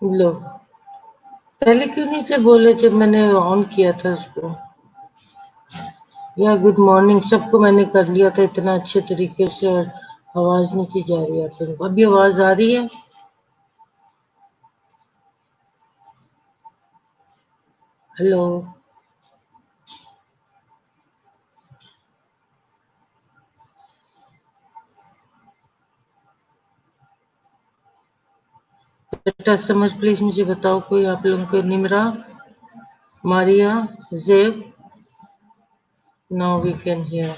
लो, पहले क्यों नहीं थे बोले जब मैंने ऑन किया था उसको? या गुड मॉर्निंग सबको मैंने कर लिया था इतना अच्छे तरीके से और आवाज नहीं थी जा रही है फिर अभी आवाज आ रही है? हेलो। बेटा समझ प्लीज मुझे बताओ कोई आप लोगों को Nimra, Maria, Zeb, now we can hear.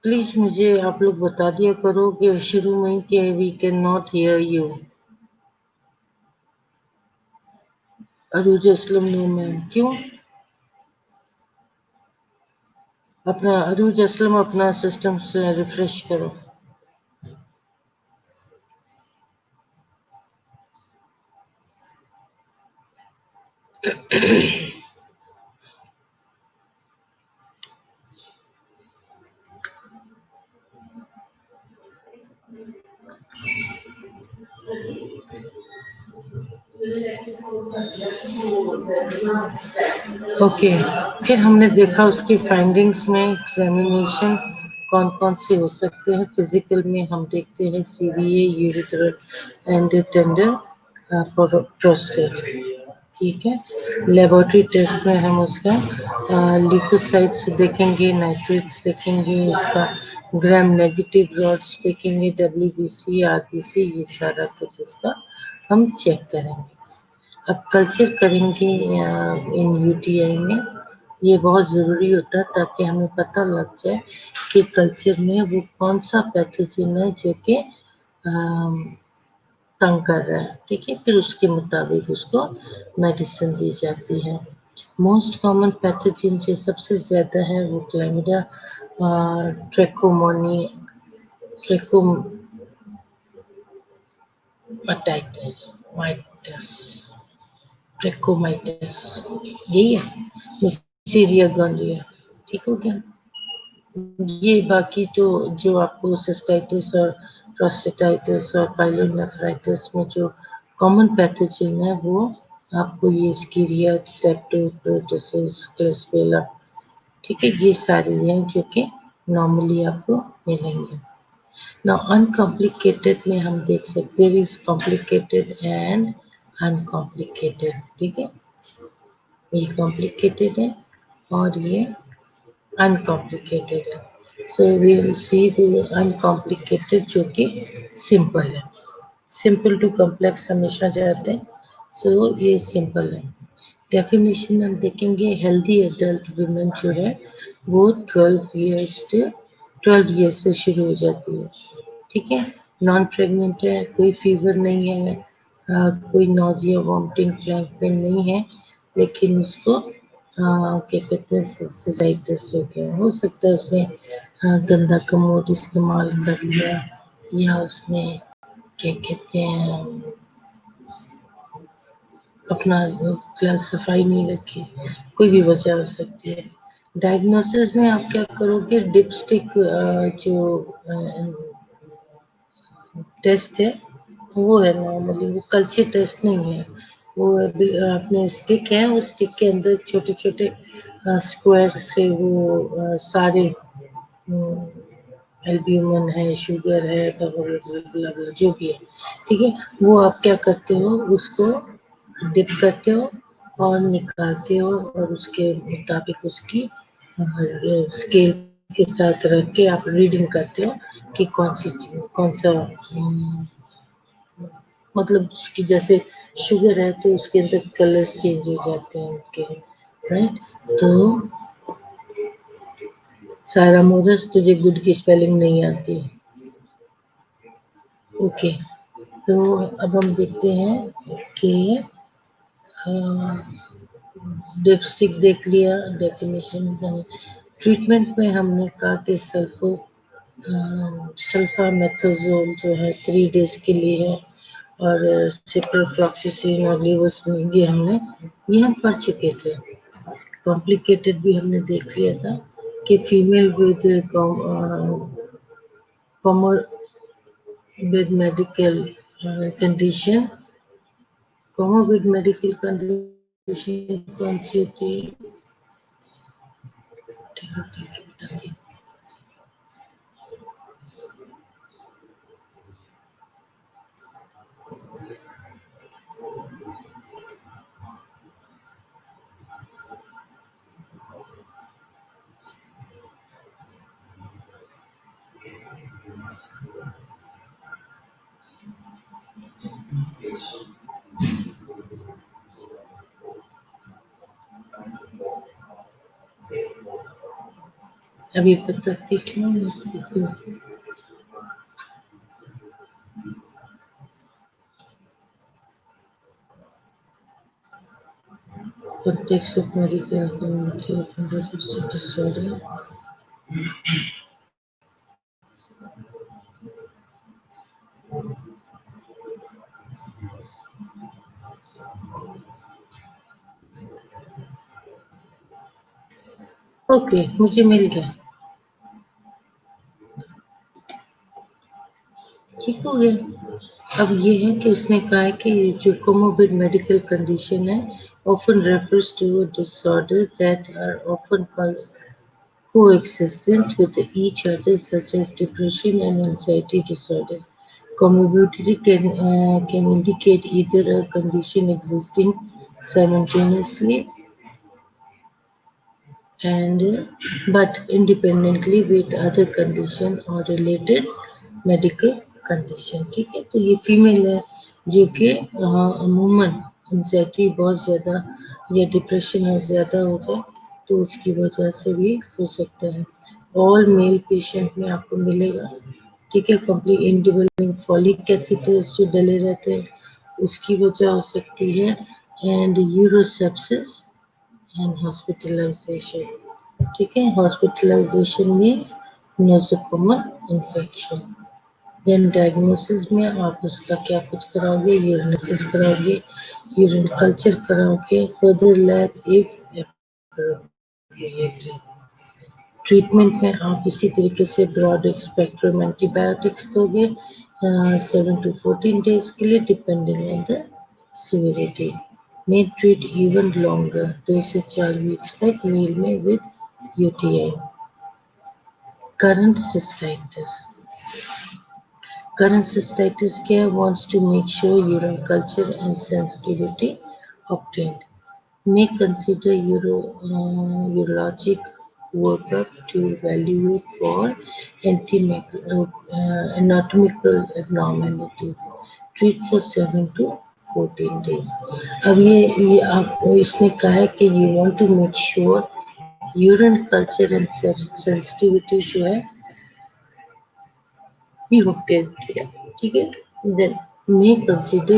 Please मुझे आप लोग बता दिया करो कि शुरू में ही कि we can not hear you. Arooj Aslam no ma'am क्यों? अपना अरूज असलम अपना सिस्टम से रिफ्रेश करो। ओके, फिर हमने देखा उसकी फाइंडिंग्स में एग्जामिनेशन कौन कौन से हो सकते हैं। फिजिकल में हम देखते हैं सीवीए, यूरिथ्रल एंड टेंडर प्रोस्टेट, ठीक है। लेबोरेटरी टेस्ट में हम उसका ल्यूकोसाइट्स देखेंगे, नाइट्रेट्स देखेंगे, उसका ग्राम नेगेटिव रॉड्स देखेंगे, डब्ल्यूबीसी, आरबीसी, ये सारा कुछ इसका हम चेक करेंगे। अब कल्चर करेंगे इन यूटीआई में, ये बहुत ज़रूरी होता है ताकि हमें पता लग जाए कि कल्चर में वो कौन सा पैथोजन है जो कि तंग कर रहा है, ठीक है। फिर उसके मुताबिक उसको मेडिसिन दी जाती है। मोस्ट कॉमन पैथोजन जो सबसे ज़्यादा है वो क्लैमिडा, ट्रैकोमोनी, ट्रैकोमाइटिस, ट्रैकोमाइटिस, यही है। मिस्टीरिया गॉर्डिया, ठीक हो गया। ये बाकी तो जो आपको सिस्टाइटिस और प्रोस्टेटाइटिस और पाइलोनेफ्राइटिस में जो कॉमन पैथोजन है वो आपको ये स्कीरिया, स्टेप्टोप्रोटोसिस, क्लेस्पेला, ठीक है, ये सारी हैं जो कि नॉर्मली आपको मिलेंगे। नाउ अनकॉम्प्लिकेटेड में हम देख सकते हैं इज कॉम्प्लिकेटेड एंड अनकॉम्प्लिकेटेड, ठीक है। ये कॉम्प्लिकेटेड है और ये uncomplicated. So we will see the uncomplicated जो कि simple है। Simple to complex हमेशा जाते हैं, so ये simple है। डेफिनेशन में हम देखेंगे हेल्दी एडल्ट वुमेन जो है वो 12 ईयर्स से शुरू हो जाती है, ठीक है। नॉन प्रेग्नेंट है, कोई फीवर नहीं है, कोई नोजिया, वॉमिटिंग, फ्लैंक पेन नहीं है, लेकिन उसको क्या कहते हैं सिसाइटिस हो गया। हो सकता है उसने गंदा कमोड इस्तेमाल कर लिया या उसने क्या कहते हैं अपना सफाई नहीं रखी, कोई भी वजह हो सकती है। डायग्नोसिस में आप क्या करोगे, डिपस्टिक जो टेस्ट है वो है नॉर्मली, वो कल्चर टेस्ट नहीं है। वो अपने स्टिक है, उस स्टिक के अंदर छोटे छोटे स्क्वायर से वो सारे एल्ब्यूमिन है, शुगर है, जो भी है, ठीक है। वो आप क्या करते हो, उसको डिप करते हो और निकालते हो और उसके मुताबिक उसकी स्केल के साथ रख के आप रीडिंग करते हो कि कौन सा मतलब कि जैसे शुगर है तो उसके अंदर कलर्स चेंज हो जाते हैं उनके, राइट। तो सारा मोरस तुझे गुड की स्पेलिंग नहीं आती, ओके। तो अब हम देखते हैं कि डिपस्टिक देख लिया, डेफिनेशन। ट्रीटमेंट में हमने कहा कि सल्फामेथाजोल जो है 3 डेज के लिए है और सिप्रोफ्लॉक्सासिन और लेवोसिन ये हम पढ़ चुके थे। कॉम्प्लिकेटेड भी हमने देख लिया था कि female with medical condition comorbid medical condition कौन सी होती है? अभी पता क्यों context of medical community disorder. Okay, मुझे मिल गया, ठीक हो गया। अब ये है कि उसने कहा है कि जो कोमोबिड मेडिकल कंडीशन है often refers to a disorder that are often coexistent with each other, such as depression and anxiety disorder. Comorbidity can indicate either a condition existing simultaneously and but independently with other condition or related medical condition। ठीक है, तो ये female है जो कि अमूमन anxiety बहुत ज़्यादा या डिप्रेशन और ज़्यादा हो जाए तो उसकी वजह से भी हो सकता है। ऑल मेल पेशेंट में आपको मिलेगा, ठीक है। कंप्लीट इंडिविजुअल फॉलिक कैथेटर्स जो डले रहते हैं उसकी वजह हो सकती है, एंड यूरोसेप्सिस एंड हॉस्पिटलाइजेशन, ठीक है। हॉस्पिटलाइजेशन में नोसोकोमल इन्फेक्शन। देन डायग्नोसिस में आप उसका क्या कुछ कराओगे, यूरिनेसिस कराओगे, यूरिन कल्चर कराओगे, फर्दर लैब इफ ट्रीटमेंट में आप इसी तरीके से ब्रॉड स्पेक्ट्रम एंटीबायोटिक्स दोगे 7 to 14 डेज के लिए, depending on the severity. May treat even longer, 2 से 4 वीक्स तक मेल में with UTI. Current cystitis, current cystitis care wants to make sure urine culture and sensitivity obtained. May consider urologic workup to evaluate for anatomical abnormalities. Treat for 7 to 14 days. अब ये आपको इसने कहा है कि you want to make sure urine culture and sensitivity जो है be obtained किया, ठीक है। Then may consider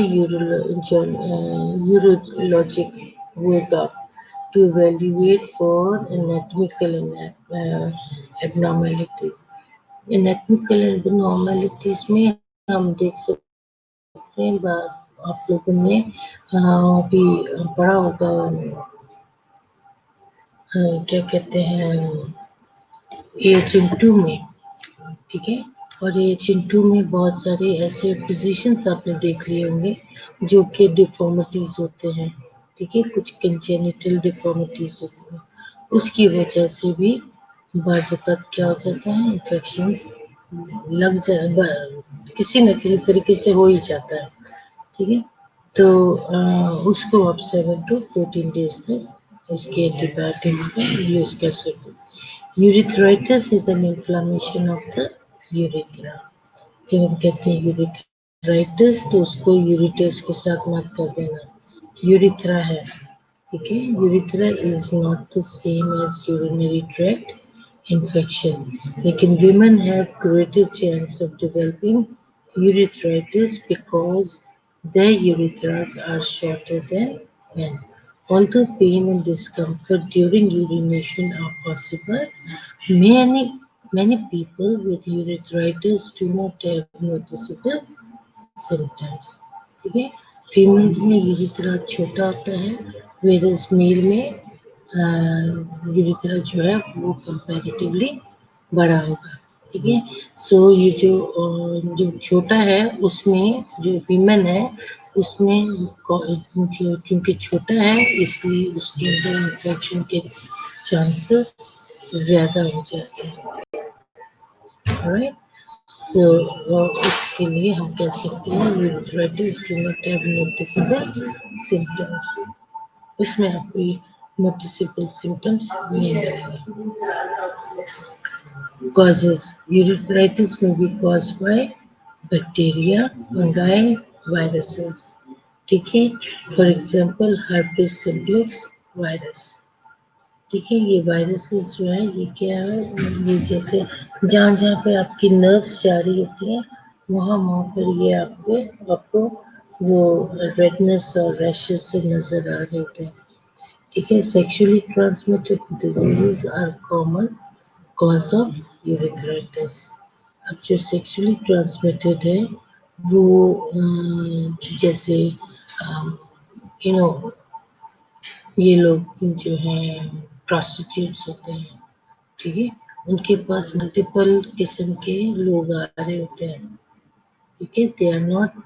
urologic workup to evaluate for anatomical abnormalities. Anatomical abnormalities में हम देख सकते हैं, आप लोगों ने अभी पढ़ा होगा, क्या कहते हैं, AHM2 में, ठीक है। और AHM2 में बहुत सारे ऐसे पोजीशंस आपने देख लिए होंगे जो कि डिफॉर्मिटीज होते हैं, ठीक है, कुछ कंजेनिटल डिफॉर्मिटीज होती हैं, उसकी वजह से भी बाज़ात क्या हो जाता है, इन्फेक्शन लग जाए, किसी न किसी तरीके से हो ही जाता है, ठीक है। तो उसको आप 7 to 14 डेज तक उसके एंटीबायोटिक्स का यूज कर सकते हैं। Urethritis is an inflammation of the urethra. जब हम कहते हैं यूरिथ्राइटिस तो उसको यूरिटस के साथ मत कर देना, यूरिथ्रा है, ठीक है। Urethra is not the same as urinary tract infection, लेकिन women have greater chance of developing urethritis because their urethras are shorter than men. Although pain and discomfort during urination are possible, many people with urethritis do not have noticeable symptoms, ठीक है। Females में urethra छोटा होता है, virus mail में urethra जो है वो कंपैरेटिवली बड़ा होगा, ठीक है। सो ये जो छोटा है उसमें जो वीमेन है उसमें जो चूंकि छोटा है इसलिए उसके अंदर इन्फेक्शन के चांसेस ज्यादा हो जाते हैं, राइट। सो उसके लिए हम कह सकते हैं urethritis do not have noticeable symptoms, उसमें आपको नोटिसेबल सिम्टम्स नहीं मिलेंगे। Causes urethritis may be caused by bacteria, fungi, viruses. ठीक है, for example herpes simplex virus. ठीक है, ये वायरसेस जो है ये क्या है, ये जैसे जहाँ जहाँ पे आपकी नर्व्स जा रही होती हैं वहाँ वहाँ पर ये आपको वो रेडनेस और रैशेस से नजर आ रहे होते हैं। ठीक है, sexually transmitted diseases are common cause of urethritis. अब जो सेक्सुअली ट्रांसमिटेड है वो जैसे यू नो ये लोग जो हैं प्रोस्टिट्यूट्स होते हैं, ठीक है, उनके पास मल्टीपल किस्म के लोग आ रहे होते हैं, ठीक है,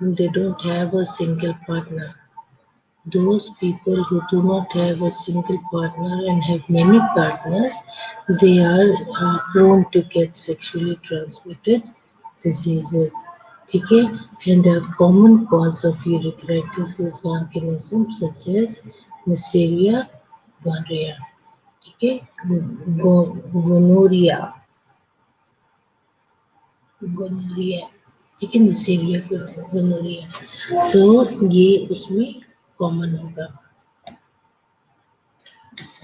they don't have a single partner. Those people who do not have a single partner and have many partners, they are prone to get sexually transmitted diseases. ठीक है, and a common cause of urethritis is organisms such as Neisseria gonorrhea. ठीक है, gonorrhoea, gonorrhoea, ठीक है, Neisseria gonorrhoea. सो ये उसमें common होगा।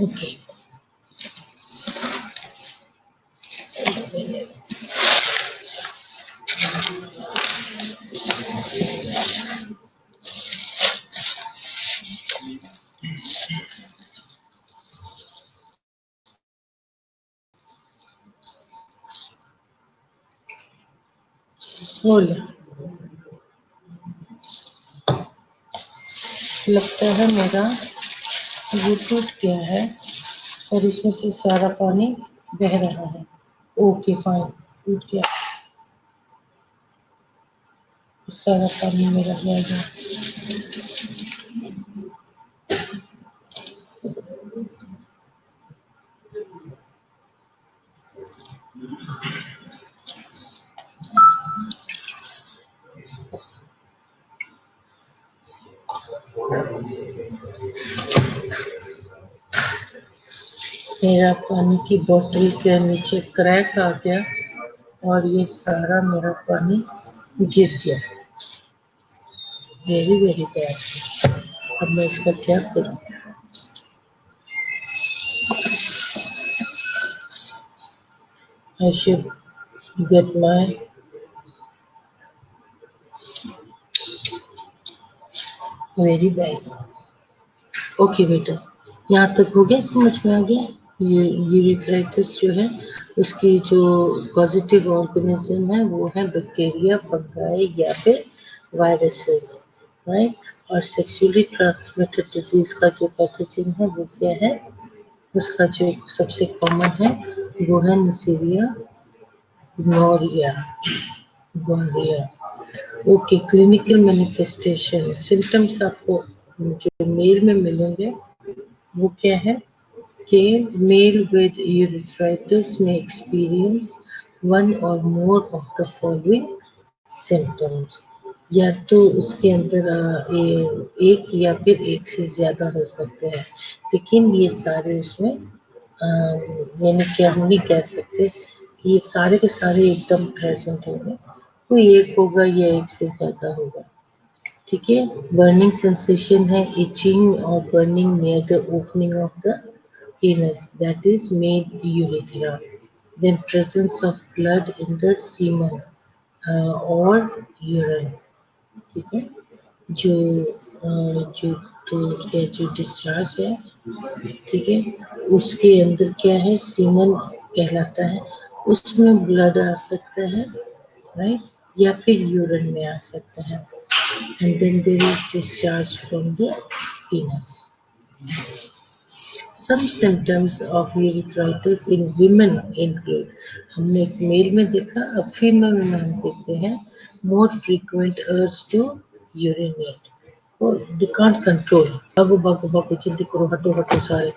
Okay, बोल, लगता है मेरा ये टूट गया है और इसमें से सारा पानी बह रहा है। ओके फाइन, टूट गया, सारा पानी मेरा बह गया। मेरा पानी की बोतल के नीचे क्रैक आ गया और ये सारा मेरा पानी गिर गया। Very very bad. अब मैं इसका क्या करूँ? I should get my, very bad. Okay बेटा, यहाँ तक हो गया, समझ में आ गया। ये यूरिथ्राइटिस जो है उसकी जो पॉजिटिव ऑर्गेनिज्म है वो है बैक्टीरिया, फंगाई या फिर वायरसेस, राइट। और सेक्सुअली ट्रांसमिटेड डिजीज का जो पैथोजन है वो क्या है, उसका जो सबसे कॉमन है वो है Neisseria gonorrhea, gonorrhoea. Okay, clinical manifestation symptoms आपको जो मेल में मिलेंगे वो क्या है कि male with urethritis may experience one or more of the following symptoms। या तो उसके अंदर एक या फिर एक से ज्यादा हो सकते हैं, लेकिन ये सारे उसमें यानी कि हम नहीं कह सकते कि ये सारे के सारे एकदम प्रेजेंट होंगे, कोई एक होगा या एक से ज्यादा होगा। ठीक है, बर्निंग सेंसेशन है, इचिंग और burning near the opening of the penis, that is made urethra. Then presence of blood in the semen or urine. ठीक है, जो जो तो या जो डिस्चार्ज है, ठीक है, उसके अंदर क्या है, सीमन कहलाता है, उसमें ब्लड आ सकता है, राइट, या फिर यूरिन में आ सकता है। And then there is discharge from the penis। Some symptoms of urethritis in women include, हमने एक मेल में देखा, अब फीमेल में हम देखते हैं, more frequent urge to urinate, और they can't control, भागो भागो भागो जल्दी करो, हटो हटो सारे,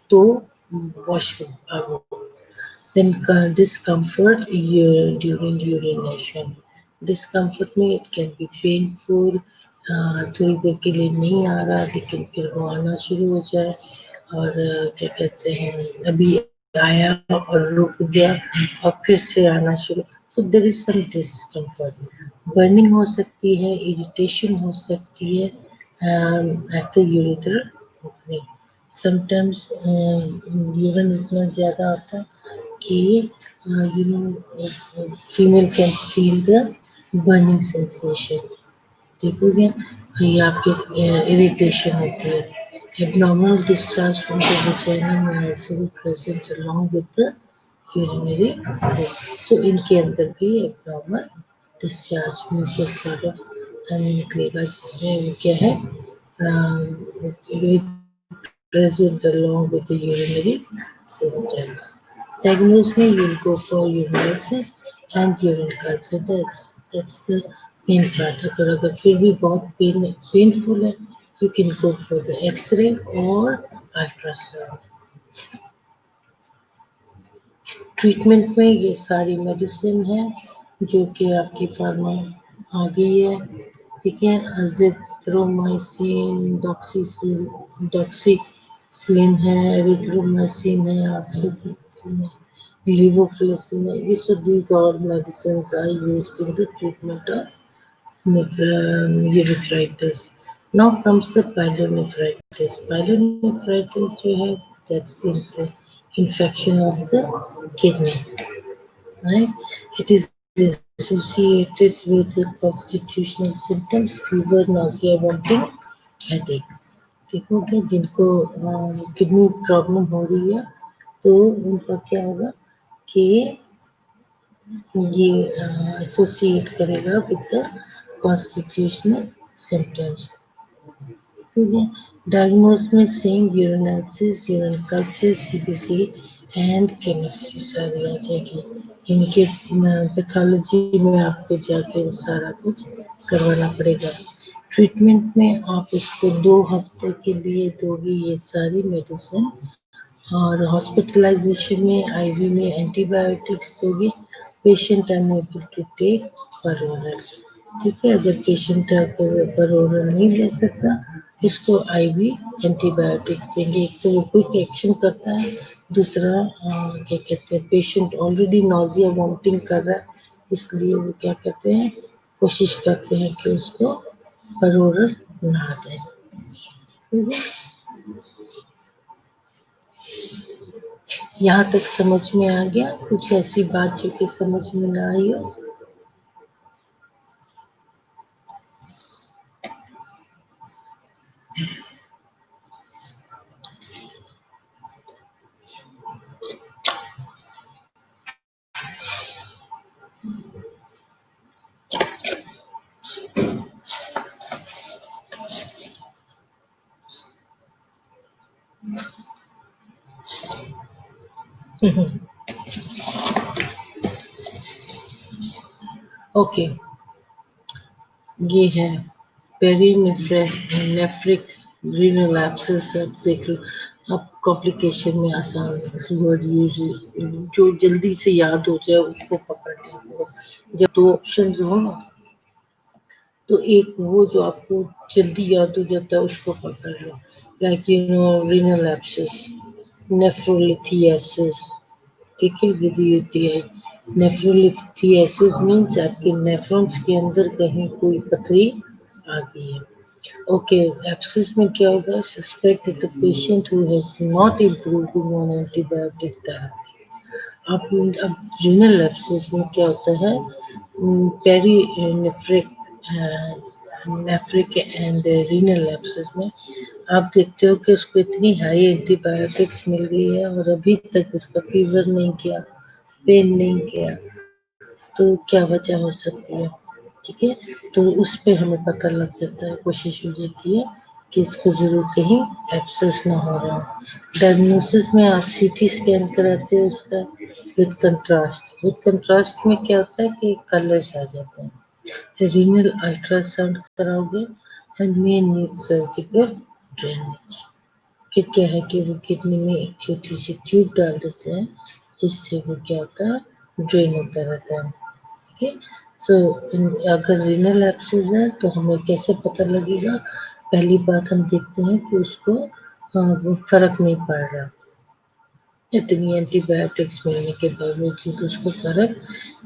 तो वॉशरूम भागो. Then discomfort during urination. Discomfort में it can be painful, थोड़ी देर के लिए नहीं आ रहा लेकिन फिर वो आना शुरू हो जाए, और क्या कहते हैं, अभी आया और रुक गया और फिर से आना शुरू, तो there is some discomfort. Burning हो सकती है, इरिटेशन हो सकती है at the ureter opening. Sometimes urine इतना ज़्यादा आता है कि female can feel the burning sensation. देखोगे ये आपके इरिटेशन होती है. Abnormal discharge from the vagina may also be present along with the urinary cyst. So इनके अंदर भी abnormal discharge mucus सारा निकलेगा, जिसमें क्या है present along with the urinary symptoms. Diagnosis में you'll go for urinalysis and urine culture. That's the main part. अगर फिर भी बहुत painful है, you can go for the X-ray or ultrasound. Treatment में ये सारी मेडिसिन है जो कि आपकी फार्मा आ गई है, ठीक है. अजिथ्रोमाइसिन, डॉक्सीसिलिन है, एरिथ्रोमाइसिन है, ऑक्सीसिलिन है, लेवोफ्लोक्सिन है. ये सब these all medicines are used in the treatment of urethritis. Now comes the pyelonephritis. Pyelonephritis जो है, that's the infection of the kidney, right? It is associated with the constitutional symptoms, fever, nausea, vomiting, headache. देखोगे जिनको kidney problem हो रही है तो उनका क्या होगा कि ये एसोसिएट करेगा विद द कॉन्स्टिट्यूशनल सिम्टम्स. ठीक है. डायग्नोस में same यूरिनालिसिस, urine culture, CBC and chemistry सारी आ जाएगी. इनके पैथोलॉजी में आपको जाके सारा कुछ करवाना पड़ेगा. ट्रीटमेंट में आप इसको 2 हफ्ते के लिए दोगे ये सारी मेडिसिन, और हॉस्पिटलाइजेशन में आईवी में एंटीबायोटिक्स दोगे. पेशेंट अनएबल टू टेक पर ओरल, ठीक है. अगर पेशेंट पर ओरल नहीं ले सकता, उसको आईवी एंटीबायोटिक्स देंगे. एक तो वो क्विक एक्शन करता है, दूसरा क्या कहते हैं, पेशेंट ऑलरेडी नोजिया वॉमिटिंग कर रहा है, इसलिए वो क्या कहते हैं, कोशिश करते हैं कि उसको पर ओरल ना दें. यहाँ तक समझ में आ गया? कुछ ऐसी बात जो कि समझ में ना आई हो? ओके, ये है पेरीनेफ्रिक रीनल एब्सेस. देख लो अब कॉम्प्लिकेशन में आसान वर्ड यूज, जो जल्दी से याद हो जाए उसको पकड़ लो. जब 2 ऑप्शन हो ना, तो एक वो जो आपको जल्दी याद हो जाता है उसको पकड़ लो. लाइक रीनल एब्सेस, नेफ्रोलिथियासिस, ठीक है, विद यूटीआई. नेफ्रोलिथियासिस मीन्स आपके नेफ्रॉन्स के अंदर कहीं कोई पथरी आ गई है. ओके, एब्सेस में क्या होगा? Suspect the patient who has not improved on antibiotic therapy. अब रीनल एब्सेस में क्या होता है? पेरीनेफ्रिक नेफ्रिक एंड रीनल एब्सेस में आप देखते हो कि उसको इतनी हाई एंटीबायोटिक्स मिल गई है और अभी तक उसका फीवर नहीं किया, पेन नहीं किया, तो क्या वजह हो सकती है? ठीक है, तो उस पे हमें पता लग जाता है, कोशिश हो जाती है कि इसको जरूर कहीं एब्सेस ना हो रहा हो। डायग्नोसिस में आप सीटी स्कैन कराते हो उसका विद कंट्रास्ट। विद कंट्रास्ट में क्या होता है कि कलर्स आ जाते हैं। रीनल अल्ट्रासाउंड कराओगे and main need surgical drainage. फिर क्या है कि वो किडनी में एक छोटी सी ट्यूब डाल देते हैं जिससे वो क्या होता है ड्रेन होता रहता है। ठीक है। सो अगर रीनल एब्सेस है तो हमें कैसे पता लगेगा? पहली बात हम देखते हैं कि उसको वो फर्क नहीं पड़ रहा, इतनी एंटीबायोटिक्स मिलने के बावजूद उसको फर्क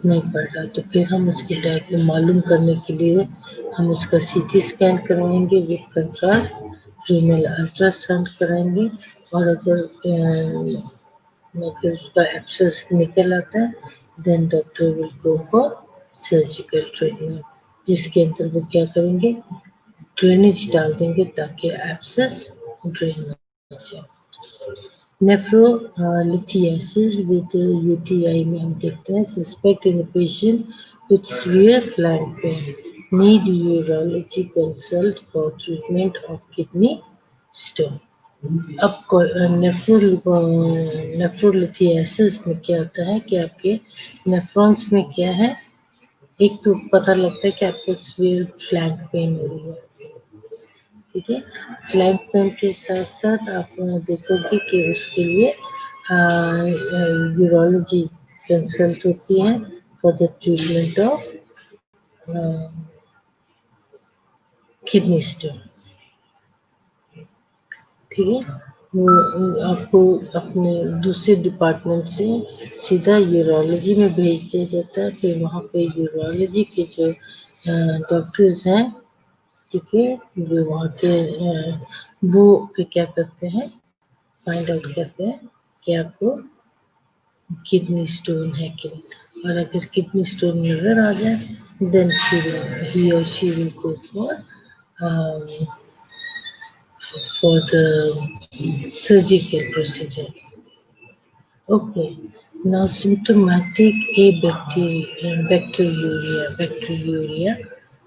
नहीं पड़ रहा, तो फिर हम उसके डाइट को मालूम करने के लिए हम उसका सीटी स्कैन करवाएंगे विद कंट्रास्ट, रीनल अल्ट्रासाउंड कराएंगे और अगर उसका एब्सेस निकल आता है then doctor will go for surgical treatment, जिसके अंदर वो क्या करेंगे ड्रेनेज डाल देंगे ताकि एब्सेस ड्रेन हो जाए। नेफ्रोलिथियासिस विद यूटीआई में हम देखते हैं suspect in patient with severe flank pain need urology consult for treatment of kidney stone. अब नेफ्रोलिथियासिस में क्या होता है कि आपके नेफ्रॉन्स में क्या है, एक तो पता लगता है कि आपको सीवियर फ्लैंक पेन हो रही है। ठीक है। फ्लैंक पेन के साथ साथ आप देखोगे कि उसके लिए यूरोलॉजी कंसल्ट होती है for the treatment of kidney stone. ठीक है। वो आपको अपने दूसरे डिपार्टमेंट से सीधा यूरोलॉजी में भेज दिया जाता है, फिर वहाँ पे यूरोलॉजी के जो डॉक्टर्स हैं, ठीक है, जो वहाँ के वो फिर क्या करते हैं फाइंड आउट करते हैं कि आपको किडनी स्टोन है कि नहीं, और अगर किडनी स्टोन नजर आ जाए देन ही और she will go for the surgical procedure. Okay, now symptomatic bacteriuria,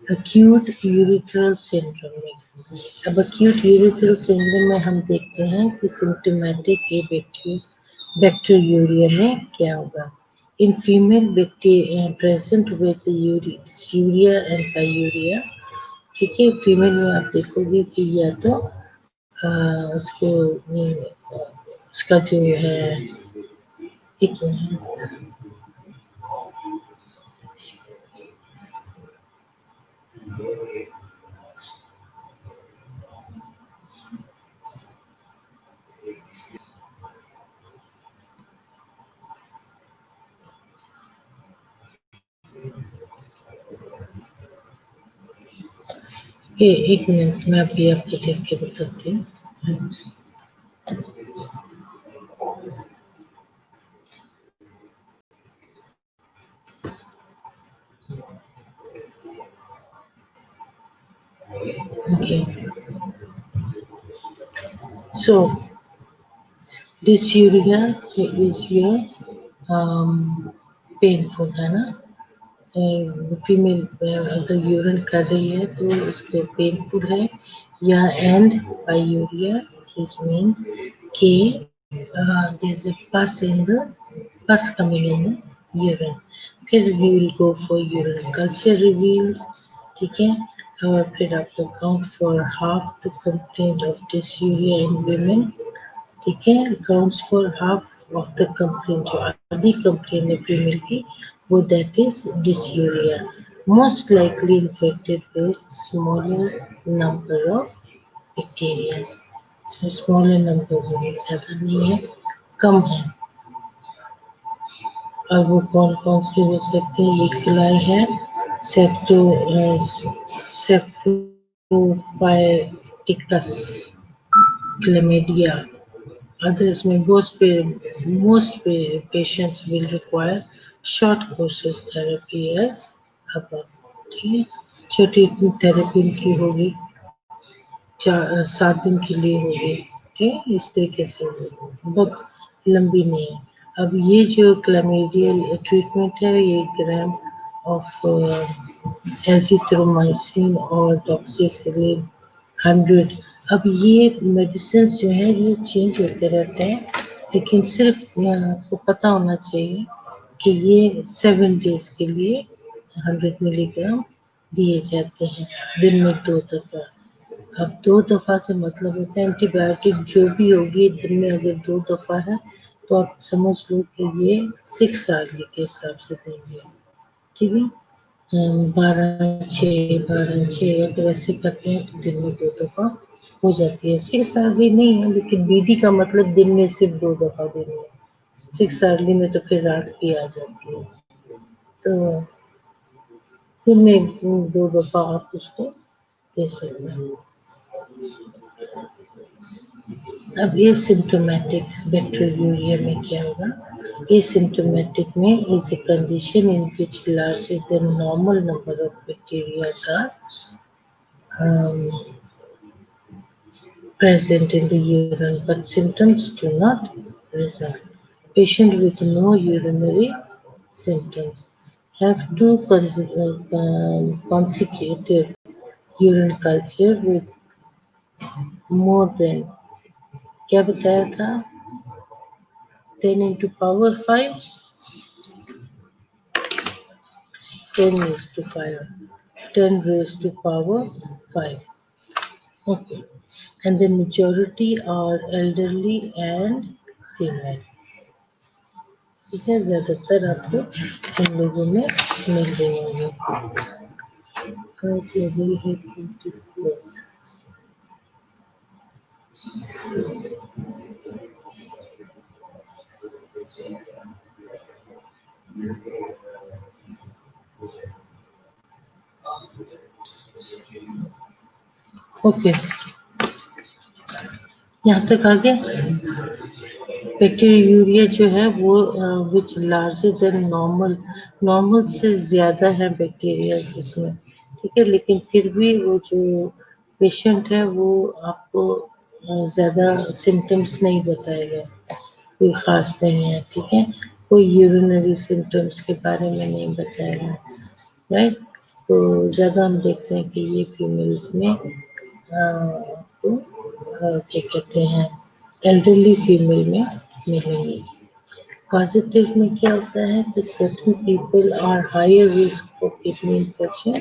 acute urethral syndrome में। अब acute urethral syndrome में हम देखते हैं कि symptomatic bacteriuria में क्या होगा। In female present with urea and pyuria, ठीक है, फीमेल में आप देखोगे कि या तो उसको उसका जो है एक एक मिनट में अभी आपको देख के बताती हूँ। Okay, so dysuria is your painful है ना, फीमेल अगर यूरिन कर रही है तो उसको पेनफुल है, या एंड बायूरिया इज मीन के there is a pus in the pus coming in urine. फिर we will go for urine culture reveals, ठीक है, और फिर आपको count for half the complaint of dysuria in women, ठीक है, counts for half of the complaint, जो आधी कंप्लेंट है फीमेल की वो that is dysuria, most likely infected with smaller number of bacteria. इसमें स्मॉलर नंबर ज़्यादा नहीं है, कम है। और वो कौन कौन से हो सकते हैं, ये क्लाई है सेप्टो सेप्टोफाइटिकस, क्लेमिडिया। Others में most patients will require short courses therapy as above, ठीक है। छोटी थेरेपी की होगी, 7 दिन के लिए होगी, ठीक है, इस तरीके से बहुत लंबी नहीं है। अब ये जो क्लैमिडियल ट्रीटमेंट है ये ग्राम ऑफ एजिथ्रोमाइसिन और डॉक्सीसिलिन 100 अब ये मेडिसिन जो है ये चेंज होते रहते हैं, लेकिन सिर्फ आपको पता होना चाहिए कि ये 7 डेज के लिए 100 मिलीग्राम दिए जाते हैं, दिन में 2 दफ़ा। अब 2 दफ़ा से मतलब होता है एंटीबायोटिक जो भी होगी दिन में अगर 2 दफ़ा है, तो आप समझ लो कि ये 6 आरली के हिसाब से देंगे, ठीक है? 12-6 अगर ऐसे करते हैं तो दिन में 2 दफ़ा हो जाती है। 6 आरली नहीं है, लेकिन बीडी का मतलब दिन में सिर्फ 2 दफ़ा देनी है। 6 आरली में तो फिर रात की आ जाती है। तो दिन में 2 दफ़ा आप उसको दे सकते हैं। अब ये सिम्प्टोमेटिक बैक्टीरिया में क्या होगा? Asymptomatic में is a condition in which larger than normal number of bacteria are present in the urine, but symptoms do not result. Patient with no urinary symptoms have to consider consecutive urine culture with more than क्या बताया था 10 into power 5 10 raised to 5 10 raised to power 5 okay and the majority are elderly and female ठीक है ज्यादातर आपको इन लोगों में मिल रही होंगे आज यही है 24 ओके यहाँ तक आ गया बैक्टीरिया जो है वो विच लार्जर देन नॉर्मल नॉर्मल से ज़्यादा है बैक्टीरिया इसमें ठीक है लेकिन फिर भी वो जो पेशेंट है वो आपको ज़्यादा सिम्टम्स नहीं बताएगा कोई ख़ास नहीं है ठीक है कोई यूरिनरी सिम्टम्स के बारे में नहीं बताएगा राइट तो ज़्यादा हम देखते हैं कि ये फीमेल्स में आपको क्या कहते हैं एल्डरली फीमेल में मिलेंगी पॉजिटिव में क्या होता है कि certain people are higher risk for kidney infection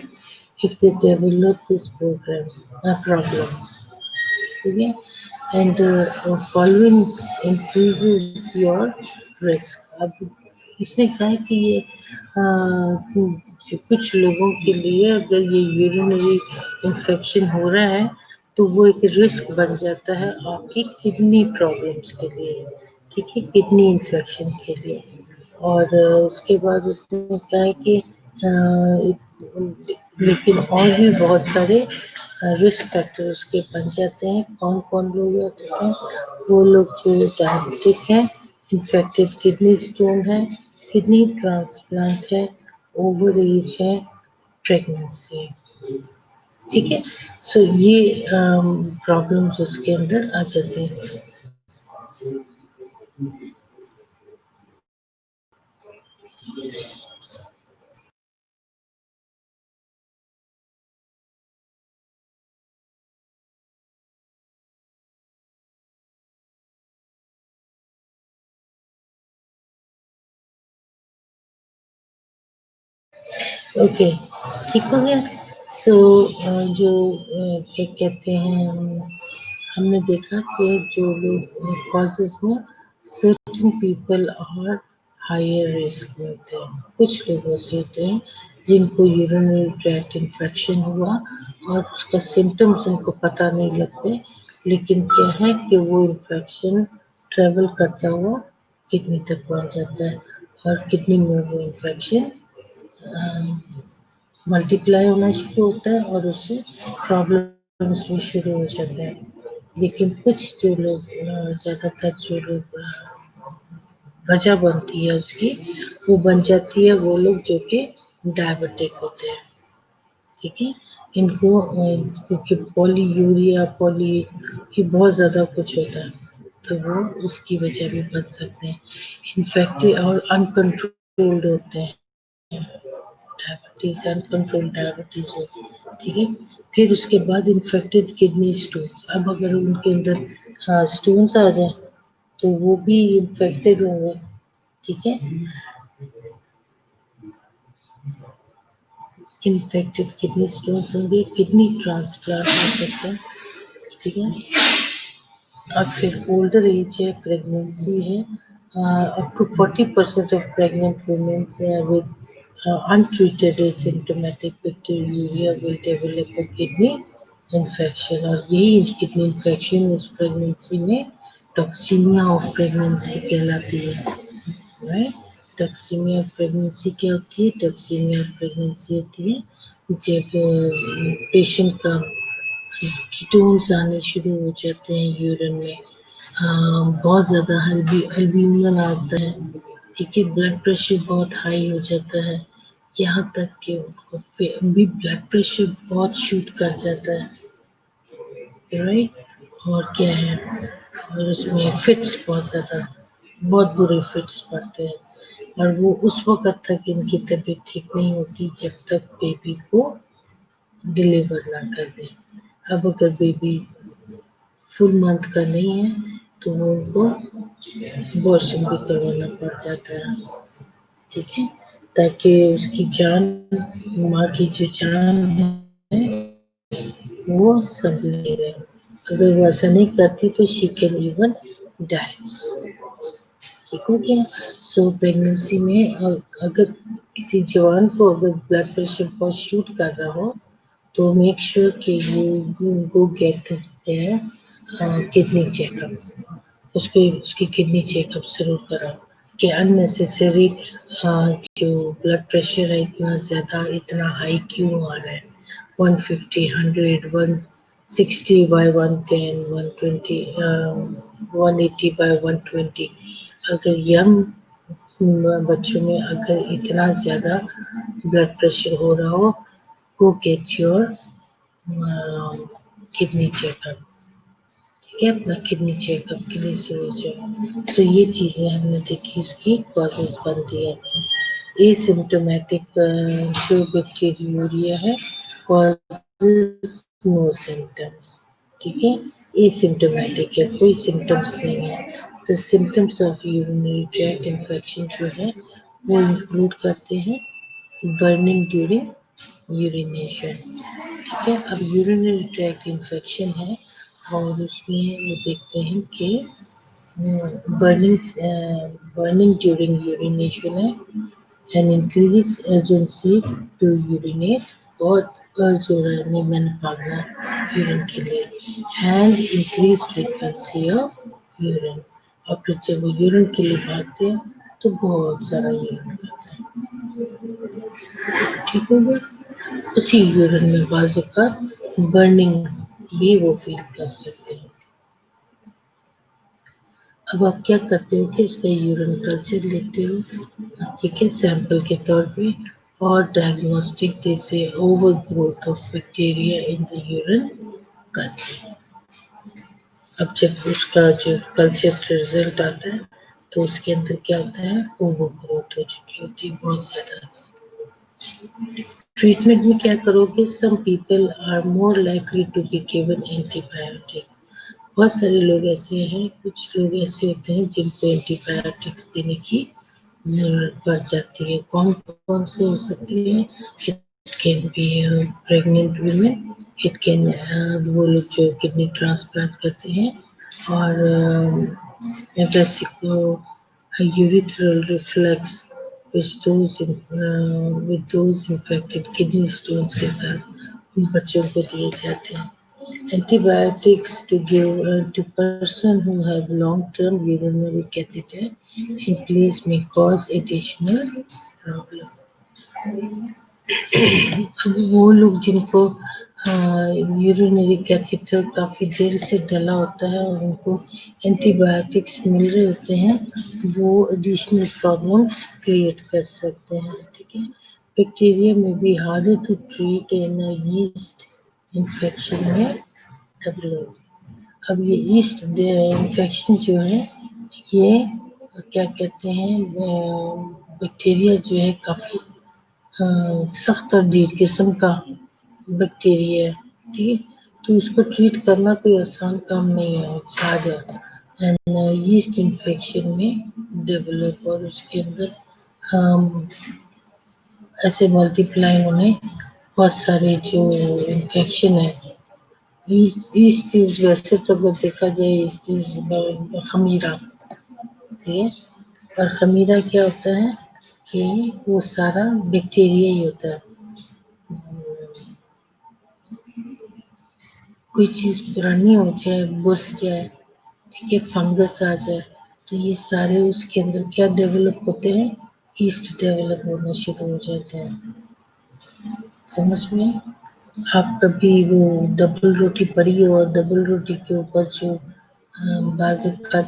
if they develop this problem ठीक है and following increases your risk अब इसने कहा है कि ये कुछ लोगों के लिए अगर ये यूरिनरी इन्फेक्शन हो रहा है तो वो एक रिस्क बन जाता है आपकी किडनी प्रॉब्लम्स के लिए ठीक है किडनी इन्फेक्शन के लिए और उसके बाद उसने कहा है कि लेकिन और भी बहुत सारे रिस्क फैक्टर उसके बन जाते हैं कौन कौन लोग होते हैं वो लोग जो डायबिटिक है इन्फेक्टेड किडनी स्टोन है किडनी ट्रांसप्लांट है ओवर एज है प्रेगनेंसी है ठीक है सो ये प्रॉब्लम्स उसके अंदर आ जाते हैं ओके ठीक हो गया सो जो क्या कहते हैं हमने देखा कि जो लोग कॉजेज में सर्टेन पीपल और हायर रिस्क में होते हैं कुछ लोग ऐसे होते हैं जिनको यूरिनरी ट्रैक्ट इन्फेक्शन हुआ और उसका सिम्टम्स उनको पता नहीं लगते लेकिन क्या है कि वो इन्फेक्शन ट्रेवल करता हुआ किडनी तक पहुंच जाता है और किडनी में वो इन्फेक्शन मल्टीप्लाई होना शुरू होता है और उससे प्रॉब्लम्स भी शुरू हो जाते हैं लेकिन कुछ जो लोग ज़्यादातर जो लोग वजह बनती है उसकी वो बन जाती है वो लोग जो कि डायबिटिक होते हैं ठीक है इनको क्योंकि पॉलीयूरिया पॉली की बहुत ज़्यादा कुछ होता है तो वो उसकी वजह भी बन सकते हैं इन्फेक्टेड और अनकंट्रोल्ड होते हैं डायबिटीज, अनकंट्रोल्ड डायबिटीज हो, ठीक है। फिर उसके बाद इन्फेक्टेड किडनी स्टोन्स। अब अगर उनके अंदर स्टोन्स आ जाए तो वो भी इन्फेक्टेड होंगे, ठीक है। इन्फेक्टेड किडनी स्टोन्स होंगे, किडनी ट्रांसप्लांट हो सकता है, ठीक है। और फिर ओल्डर एज है, प्रेगनेंसी है, up to 40% of pregnant womens with untreated asymptomatic bacteriuria will develop a kidney infection, और यही किडनी इन्फेक्शन उस प्रेगनेंसी में टॉक्सीमिया ऑफ प्रेगनेंसी कहलाती है, राइट। टॉक्सीमिया ऑफ प्रेगनेंसी क्या होती है? टॉक्सीमिया ऑफ प्रेगनेंसी होती है जब पेशेंट का कीटोन्स आने शुरू हो जाते हैं यूरिन में, बहुत ज़्यादा अल्ब्यूमिन आता है, ठीक है। ब्लड प्रेशर बहुत हाई हो जाता है, यहाँ तक कि उनको भी ब्लड प्रेशर बहुत शूट कर जाता है, राइट। और क्या है, और उसमें फिट्स बहुत बुरे फिट्स पड़ते हैं, और वो उस वक्त तक इनकी तबीयत ठीक नहीं होती जब तक बेबी को डिलीवर ना कर दें। अब अगर बेबी फुल मंथ का नहीं है तो वो उनको अबॉर्शन भी करवाना पड़ जाता है, ठीक है, ताकि उसकी जान, माँ की जो जान है वो सब ले रहे। अगर वो ऐसा नहीं करती तो शी कैन इवन डाई, ठीक हो गया। सो प्रेगनेंसी में अगर किसी जवान को अगर ब्लड प्रेशर बहुत शूट कर रहा हो तो मेक श्योर कि you go gate kidney checkup, उसकी किडनी चेकअप जरूर कराओ कि अननेसेसरी जो ब्लड प्रेशर है इतना ज़्यादा, इतना हाई क्यों आ रहा है, 150, 100, 160 बाय 110, 120, 180 बाय 120। अगर यंग बच्चों में अगर इतना ज़्यादा ब्लड प्रेशर हो रहा हो, go get your kidney checkup, ठीक है, अपना किडनी चेकअप के लिए जरूर जाओ। तो ये चीज़ें हमने देखी, उसकी कॉजेज बनती है। एसिम्टोमेटिक जो बैक्टीरियोरिया है, कॉजेज नो सिम्टम्स, ठीक है। एसिम्टोमेटिक है, कोई सिम्टम्स नहीं है। The symptoms of urinary tract infection जो है वो इंक्लूड करते हैं बर्निंग ड्यूरिंग यूरिनेशन, ठीक है। अब यूरिनरी ट्रैक्ट इन्फेक्शन है और उसमें वो देखते हैं कि बर्निंग ड्यूरिंग यूरिनेशन है, an increase urgency to urinate, बहुत अर्ज हो रहा है मैंने भागना यूरिन के लिए, and increase frequency of urine, और फिर जब वो यूरिन के लिए भागते हैं तो बहुत सारा यूरिन करते हैं, ठीक हो गया। उसी यूरिन में बाजू का बर्निंग भी वो फील कर सकते हैं। अब आप क्या करते हो कि उसका यूरिन कल्चर लेते हो, ठीक है, सैंपल के तौर पे, और डायग्नोस्टिक जैसे over growth of bacteria in the urine culture. अब जब उसका जो कल्चर रिजल्ट आता है तो उसके अंदर क्या होता है, ओवर ग्रोथ हो चुकी होती है बहुत ज़्यादा। ट्रीटमेंट में क्या करोगे, some people are more likely to be given antibiotic. बहुत सारे लोग ऐसे हैं, कुछ लोग ऐसे होते हैं जिनको एंटीबायोटिक्स देने की जरूरत पड़ जाती है। कौन कौन से हो सकते हैं? It can be pregnant women, it can वो लोग जो किडनी ट्रांसप्लांट करते हैं, और urethral reflux with those infected kidney stones के साथ उन बच्चों को दिए जाते हैं। Antibiotics to give to person who have long-term urinary catheter in place may cause additional problem. अब वो लोग जिनको यूरिनरी कैथेटर काफ़ी देर से डला होता है और उनको एंटीबायोटिक्स मिल रहे होते हैं, वो एडिशनल प्रॉब्लम क्रिएट कर सकते हैं, ठीक है। बैक्टीरिया में भी harder to treat in yeast infection में डेवलप। अब ये यीस्ट इन्फेक्शन जो है, ये क्या कहते हैं, बैक्टीरिया जो है काफ़ी सख्त और ढीठ किस्म का बैक्टीरिया है, ठीक है। तो इसको ट्रीट करना कोई आसान काम नहीं है, it's hard. And yeast infection में डेवलप और उसके अंदर ऐसे मल्टीप्लाई होने बहुत सारे जो इन्फेक्शन है। ईस्ट इज वैसे तो अगर देखा जाए ईस्ट इज खमीरा, ठीक है। और खमीरा क्या होता है कि वो सारा बैक्टीरिया ही होता है। कोई चीज़ पुरानी हो जाए, घुस जाए, ठीक है, फंगस आ जाए, तो ये सारे उसके अंदर क्या डेवलप होते हैं, ईस्ट डेवलप होना शुरू हो जाते हैं। समझ में? आप कभी वो डबल रोटी पड़ी हो और डबल रोटी के ऊपर जो बाजू का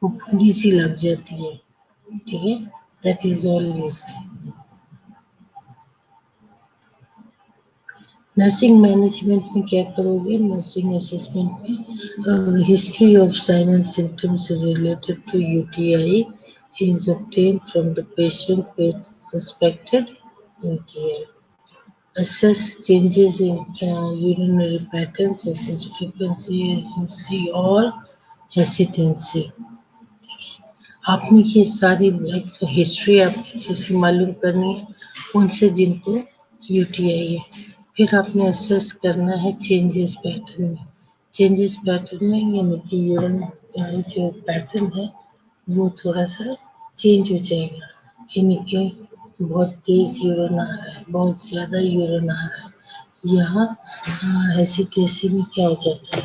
वो पूरी सी लग जाती है, ठीक है, that is all yeast. Nursing management में क्या करोगे, नर्सिंग असेसमेंट में history of sign and symptoms related to UTI is obtained from the patient with suspected UTI. Assess changes in urinary patterns such as frequency, urgency or hesitancy. आपने ये सारी एक तो history आपको जैसे मालूम करनी है उनसे जिनको यूटीआई है। फिर आपने असेस करना है चेंजेस पैटर्न में। चेंजेस पैटर्न में यानी कि यूरिन जो पैटर्न है वो थोड़ा सा चेंज हो जाएगा, यानी कि बहुत तेज यूरिन आ रहा है, बहुत ज़्यादा यूरिन आ रहा है। यहाँ हेसिटेसी में क्या हो जाता है,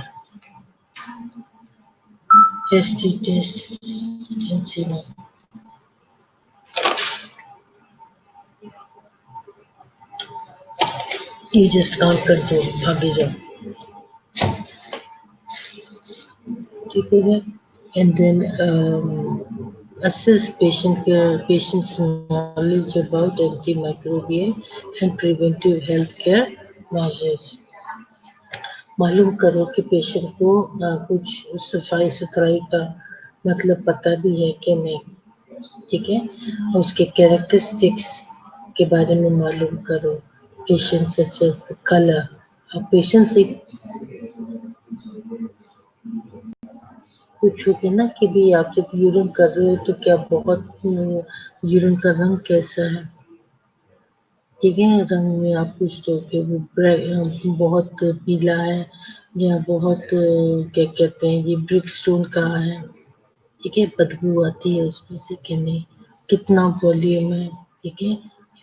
हेसिटेसी में ये जस्ट काम कर दो, आगे जाओ, ठीक है। And then assess patient's knowledge about antimicrobial and preventive healthcare measures. मालूम करो कि पेशेंट को कुछ सफाई सुथराई का मतलब पता भी है कि नहीं, ठीक है। और उसके कैरेक्टरिस्टिक्स के बारे में मालूम करो, patient such as the colour. अब पेशेंट से पूछोगे ना कि भी आप जब यूरिन कर रहे हो तो क्या बहुत यूरिन का रंग कैसा है, ठीक है। रंग में आप पूछ दो कि वो बहुत पीला है या बहुत क्या कहते हैं ये ब्रिक स्टोन कहाँ है, ठीक है, बदबू आती है उसमें से कि नहीं, कितना वॉल्यूम है, ठीक है,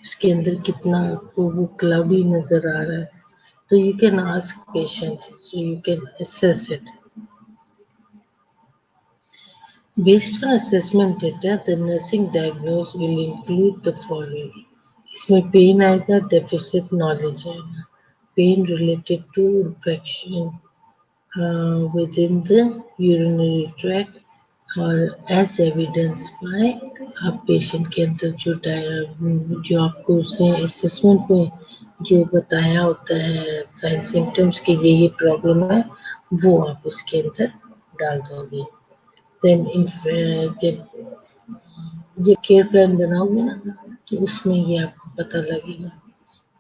उसके अंदर कितना आपको वो क्लबी नजर आ रहा है। तो you can ask patient, so you can assess it. Based on assessment data, the nursing diagnosis will include the following. इसमें पेन आएगा, डेफिसिट नॉलेज आएगा, pain related to infection within the urinary tract और as evidence by आप patient के अंदर जो आपको उसने असेसमेंट में जो बताया होता है साइन सिम्टम्स की ये प्रॉब्लम है, वो आप उसके अंदर डाल दोगे। देन जब केयर प्लान बनाओगे ना तो उसमें ये आपको पता लगेगा।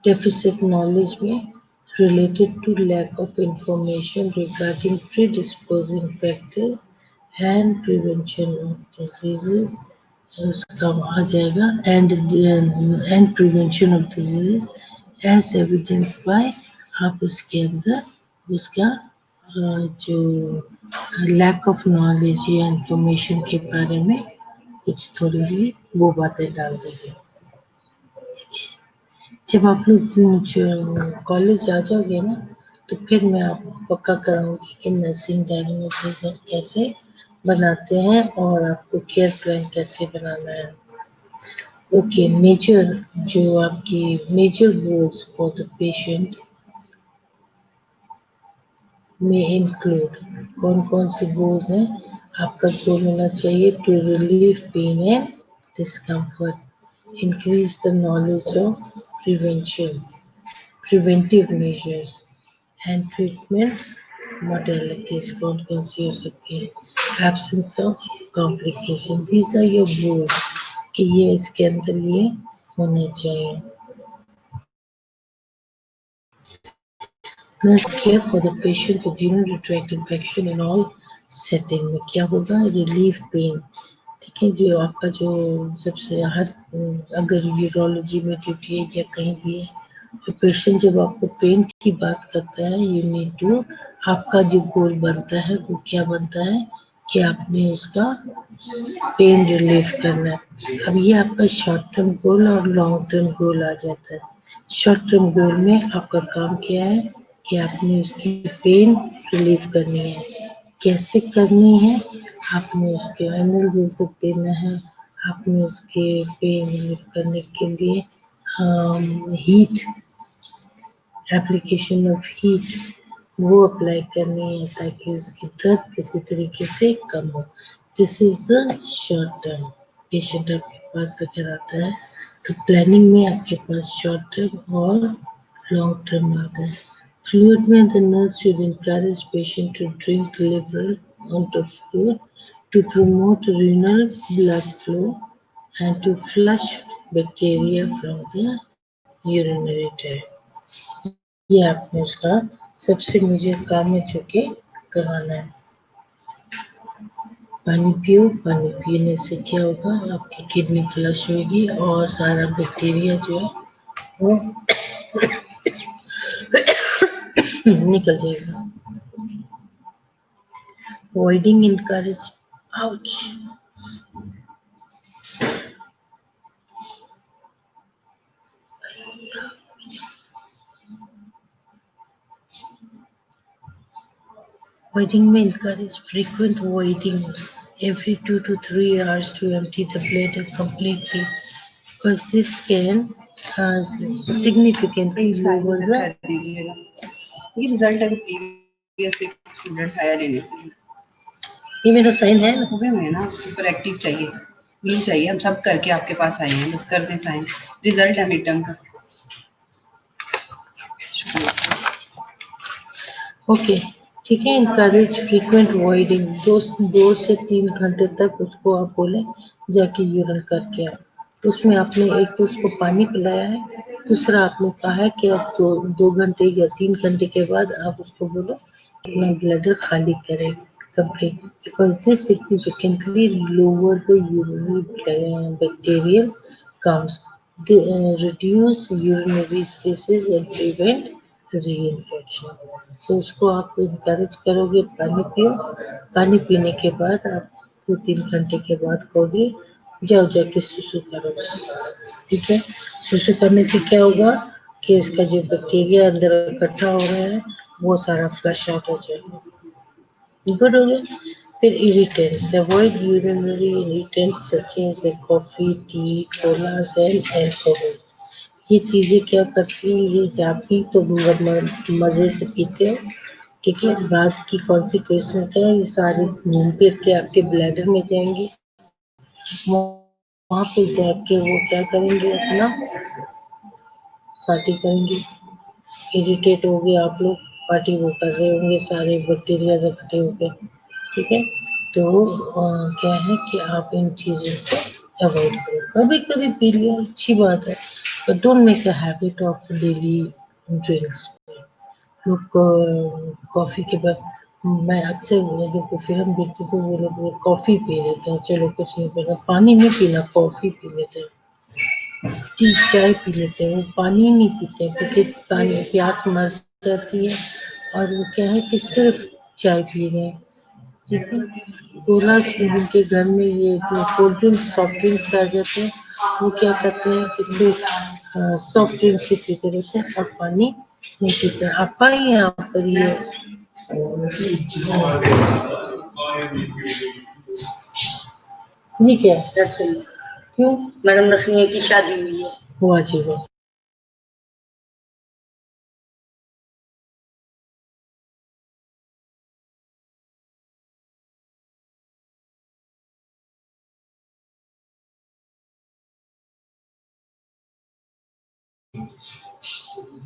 डेफिसिट नॉलेज में related to lack of information regarding predisposing factors and prevention of diseases, उसका आ जाएगा and prevention of disease as evidenced by, आप उसके अंदर उसका जो लैक ऑफ नॉलेज या इंफॉर्मेशन के बारे में कुछ थोड़ी सी वो बातें डाल देंगे। जब आप लोग कॉलेज आ जाओगे ना तो फिर मैं आपको पक्का कराऊंगी कि नर्सिंग डायग्नोसिस कैसे बनाते हैं और आपको केयर प्लान कैसे बनाना है। ओके, मेजर जो आपकी major goals for the patient में इंक्लूड, कौन कौन से गोल्स हैं। आपका गोल होना चाहिए to relieve pain and discomfort, increase the knowledge of preventive measures and treatment modalities, कौन कौन सी हो सकती है, absence of complication, these are your goals कि ये इसके अंदर ये होने चाहिए। Nurse care for the patient with urinary tract infection in all setting में क्या होगा, रिलीफ पेन। ठीक है, जो आपका जो सबसे हर अगर यूरोलॉजी में ड्यूटी है या कहीं भी है, तो पेशेंट जब आपको पेन की बात करता है, यू नीड टू, आपका जो गोल बनता है वो क्या बनता है कि आपने उसका पेन रिलीफ करना है। अब ये आपका शॉर्ट टर्म गोल और लॉन्ग टर्म गोल आ जाता है। शॉर्ट टर्म गोल में आपका काम क्या है कि आपने उसकी पेन रिलीफ करनी है। कैसे करनी है? आपने उसके एनाल्जेसिक देना है, आपने उसके पेन रिलीफ करने के लिए हीट, एप्लीकेशन ऑफ हीट वो अप्लाई करनी है ताकि उसकी दर्द किसी तरीके से कम हो। This is the short term. Patient आपके पास अगर आता है तो प्लानिंग में आपके पास शॉर्ट टर्म और लॉन्ग टर्म आता है। फ्लूइड में the nurse should encourage patient to drink liberal amount of fluid to promote renal blood flow and to flush bacteria from the urinary tract। ये आपने उसका सबसे मेजर काम है जो कि करवाना है। पानी पियो, पानी पीने से क्या होगा, आपकी किडनी फ्लश होगी और सारा बैक्टीरिया जो है वो निकल जाएगा। Avoiding encourage, ouch, voiding may encourage frequent voiding every 2 to 3 hours to empty the bladder completely, because this can significantly lower the। ये रिजल्ट अगर प्रीवियस एक स्टूडेंट आया लेने के लिए, ये मेरा साइन है ना, सुबह में ना उसके ऊपर एक्टिव चाहिए, ब्लू चाहिए। हम सब करके आपके पास आए हैं, बस कर दें साइन। रिजल्ट है मिड टर्म का। ओके, ठीक है। इनकरेज फ्रीक्वेंट वॉइडिंग, 2 से 3 घंटे तक उसको आप बोले जाके यूरिन करके आओ। तो उसमें आपने एक तो उसको पानी पिलाया है, दूसरा आपने कहा है कि आप 2 घंटे या 3 घंटे के बाद आप उसको बोलो अपना ब्लडर खाली करें complete, because this significantly lower the urinary bacterial counts, reduce urinary stasis and prevent री-इन्फेक्शन। सो उसको आप इनकरेज करोगे पानी पियो, पानी पीने के बाद आप 2-3 घंटे के बाद कहोगे जाओ जाके सुसु करो। ठीक है, सुसु करने से क्या होगा कि उसका जो बैक्टीरिया अंदर इकट्ठा हो रहा है वो सारा फ्लश आउट हो जाएगा। गुड हो गया। फिर irritants, avoid urinary irritants such as coffee, tea, colas and alcohol. ये चीजें क्या करती हैं, ये आप भी तो मजे से पीते हो, ठीक है, बाद की कॉन्सिक्वेंस क्या है, ये सारे घूम फिर के आपके ब्लैडर में जाएंगे, वहां पे जाके वो क्या करेंगे, अपना पार्टी करेंगे। इरिटेट हो गए आप लोग, पार्टी वो कर रहे होंगे, सारे बैक्टीरिया इकट्ठे हो गए। ठीक है, तो क्या है कि आप इन चीज़ों को अवॉइड करो। कभी कभी पी लिया अच्छी बात है, but don't make a habit of daily drinks. लोग कॉफ़ी के बाद, मैं अक्सर देखो फिल्म देखती तो वो लोग कॉफ़ी पी लेते हैं, चलो कुछ नहीं पीना, पानी नहीं पीना, कॉफ़ी पी लेते हैं, टी चाय पी लेते हैं, वो पानी नहीं पीते क्योंकि पानी प्यास मर जाती है, और वो क्या है कि सिर्फ चाय पी रहे हैं। ठीक है, कोला जिनके घर में ये जो कोल्ड ड्रिंक्स सॉफ्ट ड्रिंक्स आ जाते हैं, वो क्या करते हैं कि सिर्फ सॉफ्ट ड्रिंक्स ही पीते रहते हैं और पानी नहीं पीते। आपा ही यहाँ पर ये क्या है, क्यों मैडम नसीम की शादी हुई है, हुआ जी वो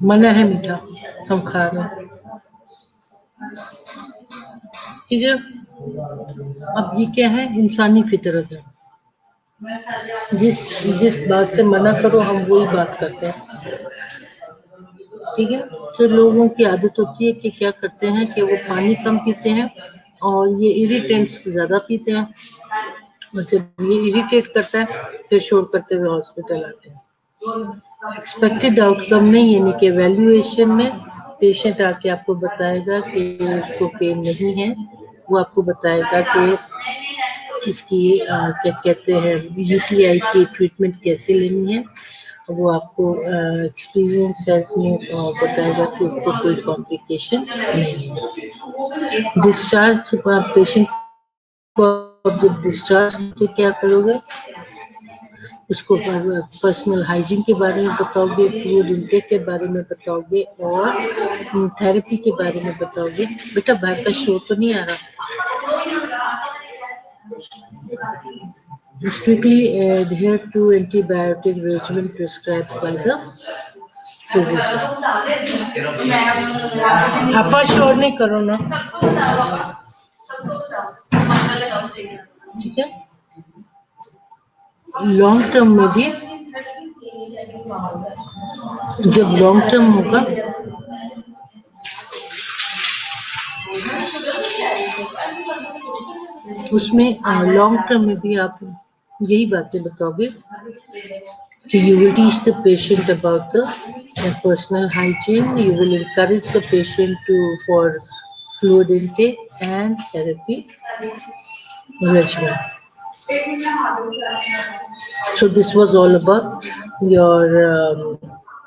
मना है मीठा, हम खा रहे हैं। ठीक है, अब ये क्या है, इंसानी फितरत है। जिस जिस बात से मना करो हम वही बात करते हैं। ठीक है, जो लोगों की आदत होती है कि क्या करते हैं कि वो पानी कम पीते हैं और ये इरिटेंट्स ज्यादा पीते हैं, और जब ये इरिटेट करता है फिर शोर करते हुए हॉस्पिटल आते हैं। एक्सपेक्टेड आउटकम में यानी कि वैल्यूएशन में पेशेंट आके आपको बताएगा कि उसको पेन नहीं है, वो आपको बताएगा कि इसकी क्या कहते हैं यूटीआई की ट्रीटमेंट कैसे लेनी है, वो आपको एक्सपीरियंस में बताएगा कि उसको कोई कॉम्प्लिकेशन नहीं है। डिस्चार्ज पेशेंट को आप जब डिस्चार्ज तो क्या करोगे, उसको पर्सनल हाइजीन के बारे में बताओगे, फूड इनटेक के बारे में बताओगे और थेरेपी के बारे में बताओगे। बेटा बाहर का शोर तो नहीं आ रहा। Strictly adhere to antibiotic regimen prescribed by the physician. आपा शोर नहीं करो ना, ठीक है। लॉन्ग टर्म में भी जब लॉन्ग टर्म होगा उसमें लॉन्ग टर्म में भी आप यही बातें बताओगे कि you will teach the patient about the personal hygiene, you will encourage the patient to for fluid intake and therapy regimen. So this was all about your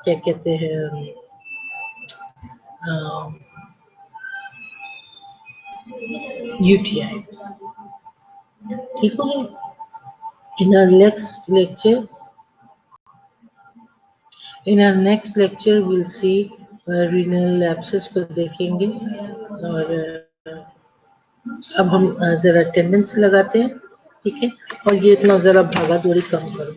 क्या कहते हैं UTI। ठीक हो गया। In our next lecture we'll see renal abscess को देखेंगे, और अब हम जरा अटेंडेंस लगाते हैं, ठीक है। और ये इतना जरा भागा दौड़ी कम करो।